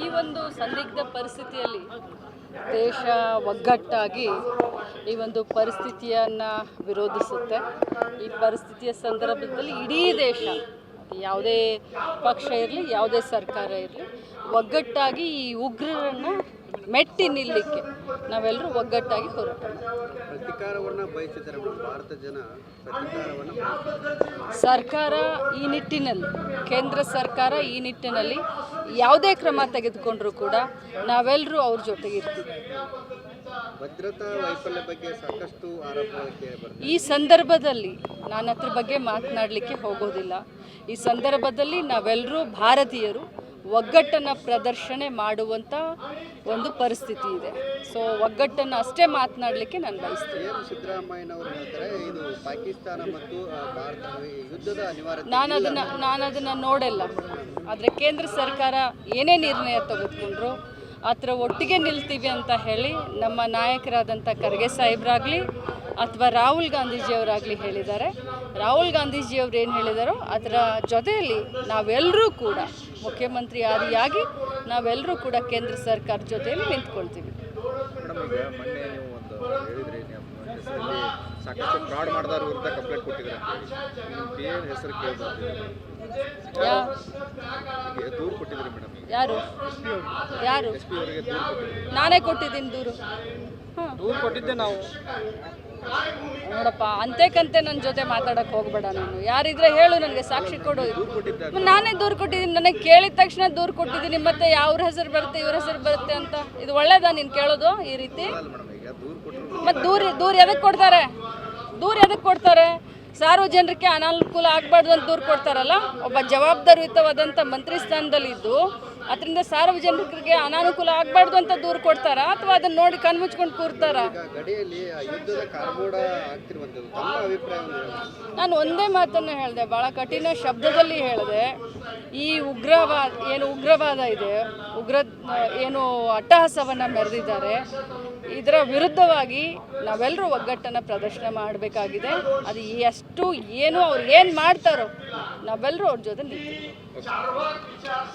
ಈ ಒಂದು ಸಂದಿಗ್ಧ ಪರಿಸ್ಥಿತಿಯಲ್ಲಿ ದೇಶ ಒಗ್ಗಟ್ಟಾಗಿ ಈ ಒಂದು ಪರಿಸ್ಥಿತಿಯನ್ನು ವಿರೋಧಿಸುತ್ತೆ. ಈ ಪರಿಸ್ಥಿತಿಯ ಸಂದರ್ಭದಲ್ಲಿ ಇಡೀ ದೇಶ, ಯಾವುದೇ ಪಕ್ಷ ಇರಲಿ, ಯಾವುದೇ ಸರ್ಕಾರ ಇರಲಿ, ಒಗ್ಗಟ್ಟಾಗಿ ಈ ಉಗ್ರರನ್ನು ಮೆಟ್ಟಿ ನಿಲ್ಲಲಿಕ್ಕೆ ನಾವೆಲ್ಲರೂ ಒಗ್ಗಟ್ಟಾಗಿ ಹೋರಾಟ ಪ್ರತಿಕಾರವನ್ನು ಬಯಸಿದ್ದಾರೆ. ಭಾರತ ಜನ ಪ್ರತಿಕಾರವನ್ನು ಸರ್ಕಾರ ಈ ನಿಟ್ಟಿನಲ್ಲಿ, ಕೇಂದ್ರ ಸರ್ಕಾರ ಈ ನಿಟ್ಟಿನಲ್ಲಿ ಯಾವುದೇ ಕ್ರಮ ತೆಗೆದುಕೊಂಡ್ರೂ ಕೂಡ ನಾವೆಲ್ಲರೂ ಅವ್ರ ಜೊತೆಗಿರ್ತೀವಿ. ಭದ್ರತಾ ವೈಫಲ್ಯ ಬಗ್ಗೆ ಸಾಕಷ್ಟು ಆರೋಪ ಬರ್ತದೆ. ಈ ಸಂದರ್ಭದಲ್ಲಿ ನಾನು ಅದ್ರ ಬಗ್ಗೆ ಮಾತನಾಡಲಿಕ್ಕೆ ಹೋಗೋದಿಲ್ಲ. ಈ ಸಂದರ್ಭದಲ್ಲಿ ನಾವೆಲ್ಲರೂ ಭಾರತೀಯರು ಒಗ್ಗಟ್ಟನ್ನು ಪ್ರದರ್ಶನ ಮಾಡುವಂಥ ಒಂದು ಪರಿಸ್ಥಿತಿ ಇದೆ. ಸೊ ಒಗ್ಗಟ್ಟನ್ನು ಅಷ್ಟೇ ಮಾತನಾಡಲಿಕ್ಕೆ ನಾನು ಬಯಸ್ತೀನಿ. ಸಿದ್ದರಾಮಯ್ಯನವರು ಹೇಳ್ತಾರೆ ಇದು ಪಾಕಿಸ್ತಾನ ಮತ್ತು ಭಾರತ ಯುದ್ಧದ ಅನಿವಾರ್ಯತೆ. ನಾನು ಅದನ್ನು ನೋಡಿಲ್ಲ. ಆದರೆ ಕೇಂದ್ರ ಸರ್ಕಾರ ಏನೇ ನಿರ್ಣಯ ತೆಗೆದುಕೊಂಡ್ರು ಆ ಥರ ಒಟ್ಟಿಗೆ ನಿಲ್ತೀವಿ ಅಂತ ಹೇಳಿ ನಮ್ಮ ನಾಯಕರಾದಂಥ ಖರ್ಗೆ ಸಾಹೇಬ್ರಾಗಲಿ ಅಥವಾ ರಾಹುಲ್ ಗಾಂಧೀಜಿಯವರಾಗಲಿ ಹೇಳಿದ್ದಾರೆ. ರಾಹುಲ್ ಗಾಂಧೀಜಿಯವರು ಏನು ಹೇಳಿದಾರೋ ಅದರ ಜೊತೆಯಲ್ಲಿ ನಾವೆಲ್ಲರೂ ಕೂಡ ಮುಖ್ಯಮಂತ್ರಿ ಆದಿಯಾಗಿ ನಾವೆಲ್ಲರೂ ಕೂಡ ಕೇಂದ್ರ ಸರ್ಕಾರ ಜೊತೆಯಲ್ಲಿ ನಿಂತ್ಕೊಳ್ತೀವಿ. ಮೇಡಮ್, ಈಗ ಮೊನ್ನೆ ನೀವು ಒಂದು ಹೇಳಿದ್ರಿ, ಹೆಸರಲ್ಲಿ ಸಾಕಷ್ಟು ಫ್ರಾಡ್ ಮಾಡಿದವ್ರ ವಿರುದ್ಧ ಕಂಪ್ಲೇಂಟ್ ಕೊಟ್ಟಿದ್ದಾರೆ ಅಂತ ಹೇಳಿ ಏನು ಹೆಸರು ಕೇಳಿದ್ರೆ ದೂರು ಕೊಟ್ಟಿದ್ರಿ ಮೇಡಮ್. ಯಾರು ಎಸ್ ಪಿ ಅವರಿಗೆ ದೂರು ಕೊಟ್ಟಿದ್ರಿ? ನಾನೇ ಕೊಟ್ಟಿದ್ದೀನಿ ದೂರು. ದೂರು ಕೊಟ್ಟಿದ್ದೆ ನಾವು. ನೋಡಪ್ಪ, ಅಂತೆಕಂತೆ ನನ್ನ ಜೊತೆ ಮಾತಾಡಕ್ಕೆ ಹೋಗ್ಬೇಡ. ನಾನು ಯಾರಿದ್ರೆ ಹೇಳು, ನನಗೆ ಸಾಕ್ಷಿ ಕೊಡು. ನಾನೇ ದೂರು ಕೊಟ್ಟಿದ್ದೀನಿ. ನನಗೆ ಕೇಳಿದ ತಕ್ಷಣ ದೂರು ಕೊಟ್ಟಿದ್ದೀನಿ. ಮತ್ತೆ ಯಾವ್ರ ಹೆಸರು ಬರುತ್ತೆ, ಇವ್ರ ಹೆಸರು ಬರುತ್ತೆ ಅಂತ ಇದು ಒಳ್ಳೇದಾ ನೀನು ಕೇಳೋದು ಈ ರೀತಿ? ಮತ್ತು ದೂರ ಎದಕ್ಕೆ ಕೊಡ್ತಾರೆ? ಸಾರ್ವಜನಿಕರಿಗೆ ಅನಾನುಕೂಲ ಆಗಬಾರ್ದು ಅಂತ ದೂರು ಕೊಡ್ತಾರಲ್ಲ. ಒಬ್ಬ ಜವಾಬ್ದಾರಿಯುತವಾದಂಥ ಮಂತ್ರಿ ಸ್ಥಾನದಲ್ಲಿದ್ದು ಅದರಿಂದ ಸಾರ್ವಜನಿಕರಿಗೆ ಅನಾನುಕೂಲ ಆಗಬಾರ್ದು ಅಂತ ದೂರು ಕೊಡ್ತಾರಾ ಅಥವಾ ಅದನ್ನು ನೋಡಿ ಕಣ್ಮುಚ್ಕೊಂಡು ಕೂರ್ತಾರಾ? ನಾನು ಒಂದೇ ಮಾತನ್ನು ಹೇಳಿದೆ, ಭಾಳ ಕಠಿಣ ಶಬ್ದದಲ್ಲಿ ಹೇಳಿದೆ. ಈ ಉಗ್ರವಾದ ಇದೆ, ಏನು ಅಟ್ಟಹಾಸವನ್ನು ಮೆರೆದಿದ್ದಾರೆ, ಇದರ ವಿರುದ್ಧವಾಗಿ ನಾವೆಲ್ಲರೂ ಒಗ್ಗಟ್ಟನ್ನು ಪ್ರದರ್ಶನ ಮಾಡಬೇಕಾಗಿದೆ. ಅದು ಎಷ್ಟು ಅವ್ರು ಏನು ಮಾಡ್ತಾರೋ ನಾವೆಲ್ಲರೂ ಅವ್ರ ಜೊತೆ ನಿಲ್ತೀವಿ.